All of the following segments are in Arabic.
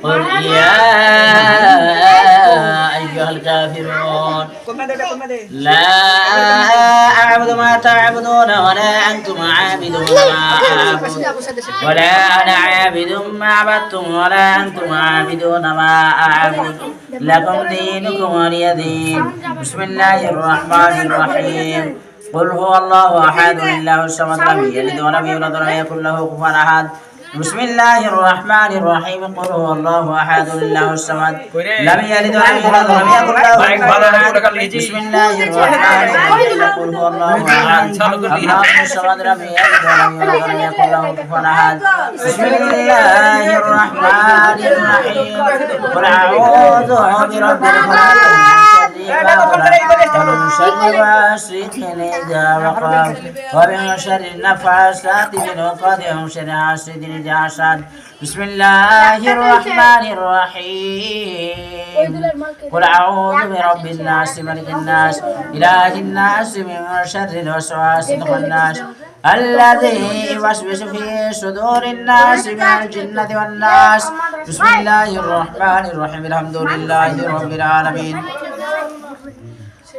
قل يا أيها الكافرون لا أعبد ما تعبدون ولا أنتم عابدون ما أعبد ولا أنا عابد ما عبدتم ولا أنتم عابدون ما أعبد لكم دينكم ولي دين. بسم الله الرحمن الرحيم. قل هو الله أحد الله الصمد لم يلد ولم يولد ولم يكن له كفوا أحد. بسم الله الرحمن الرحيم. قل هو الله أحد الله الصمد لم يلد ولم يولد ولم يكن له كفوا أحد. بسم الله الرحمن الرحيم. قل هو الله أحد الله الصمد لم يلد ولم يولد ولم يكن له كفوا أحد. بسم الله الرحمن الرحيم. قل أعوذ برب الفلق ومن شر غاسق إذا وقب ومن شر النفاثات في العقد ومن شر حاسد إذا حسد. بسم الله الرحمن الرحيم. قل أعوذ برب الناس ملك الناس إله الناس من شر الوسواس الخناس الذي يوسوس في صدور الناس من الجنة والناس. بسم الله الرحمن الرحيم. الحمد لله رب العالمين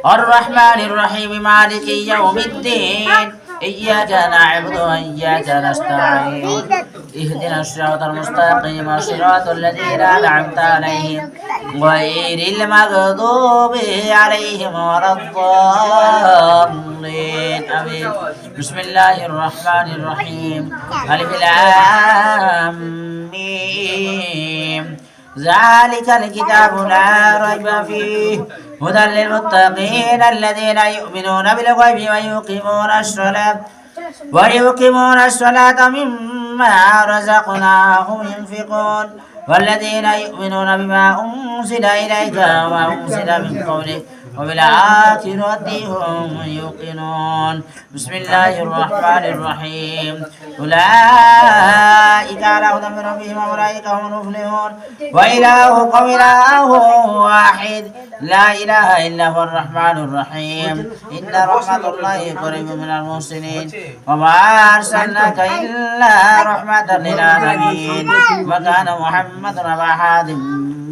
الرحمن الرحيم مالك يوم الدين إياك نعبد وإياك نستعين اهدنا الصراط المستقيم صراط الذين أنعمت عليهم غير المغضوب عليهم ولا الضالين آمين. بسم الله الرحمن الرحيم. ألف لام ميم ذلك الكتاب لا ريب فيه هدى للمتقين الذين يؤمنون بالغيب ويقيمون الصلاة مما رزقناهم ينفقون والذين يؤمنون بما أنزل إليك وما أنزل من قبلك وبالآخرة هم يوقنون. بسم الله الرحمن الرحيم. أولئك على هدى من ربهم وأولئك هم المفلحون. وإلهكم إله واحد لا إله إلا هو الرحمن الرحيم. إن رحمة الله قريب من المحسنين وما أرسلناك إلا رحمة للعالمين. وكان محمد أبا أحد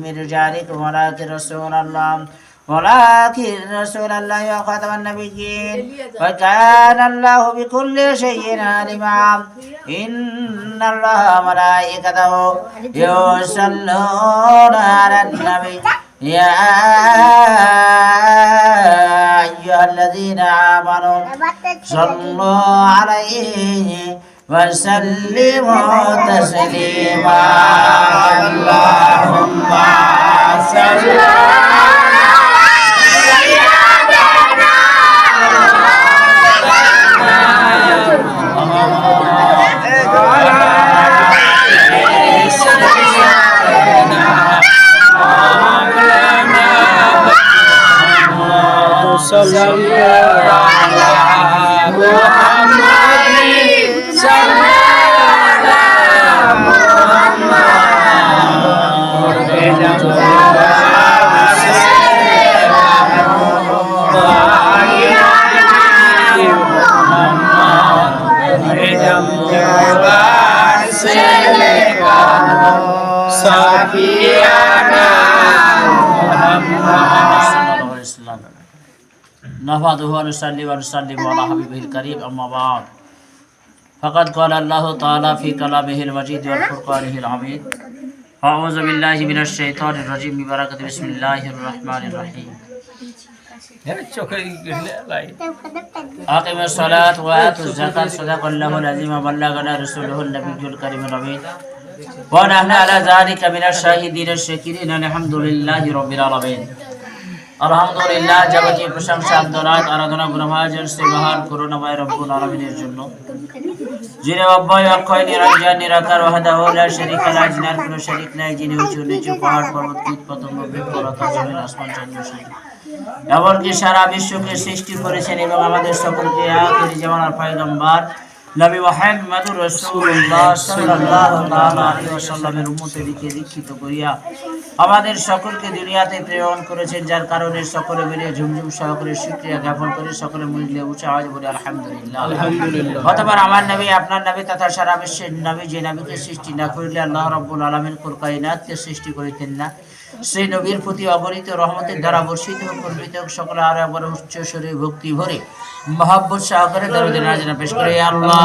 من رجالكم ولكن رسول الله وخاتم النبيين وكان الله بكل شيء عليما. إن الله وملائكته يصلون على النبي يا أيها الذين آمنوا صلوا عليه وسلموا تسليما. اللهم صل صلى الله على محمد صلى نحمده ونصلي ونسلم على حبيبه الكريم أما بعد فقد قال الله تعالى في كلامه المجيد والفرقانه الحميد أعوذ بالله من الشيطان الرجيم ببركة بسم الله الرحمن الرحيم. أقم الصلاة وآتوا الزكاة صدق الله العظيم وبلغنا رسوله النبي الكريم الأمين ونحن على ذلك من الشاهدين الشاكرين الحمد لله رب العالمين. আলহামদুলিল্লাহ যাবতীয় প্রশংসা আন্দোলন আরাধনা গুণভাজন শ্রীমহান করুণাময় রব্বুল আলামিনের জন্য যিনি অব্যয় অক্ষয় নিরঞ্জন নিরাকার ওয়াহদাহু লা শারীকা লাহু যিনার কোনো শরীক নাই যিনি উঁচু নিচু পাহাড় পর্বত কীট পতঙ্গ বৃক্ষলতা জমিন আসমান চন্দ্র সূর্য এমনকি সারা বিশ্বকে সৃষ্টি করেছেন এবং আমাদের সকলকে আখিরি জামানার পয়গম্বর নবী মুহাম্মদুর রাসূলুল্লাহ সাল্লাল্লাহু তাআলা আলাইহি ওয়াসাল্লামের উম্মতে দীক্ষিত করিয়া আমাদের সকলকে দুনিয়াতে প্রেরণ করেছেন, যার কারণে সকলে মিলে ঝুমঝুম সহকারে শুকরিয়া জ্ঞাপন করে সকলে মিলে উঁচু আওয়াজে বলি আলহামদুলিল্লাহ। অতঃপর আমার নবী, আপনার নবী তথা সারা বিশ্বের নবী, যে নবীকে সৃষ্টি না করিলে আল্লাহ রাব্বুল আলামিন কুল কায়নাতকে সৃষ্টি করিতেন না, সেই নবীর প্রতি অগণিত রহমতের দ্বারা বর্ষিত হোক, কর্মিত হোক। সকলে আরো একবার উচ্চ স্বরে ভক্তি ভরে মহব্বত সহকারে দরুদ নাজিল পেশ করে আল্লাহ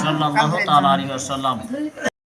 sallallahu ta'ala alaihi wasallam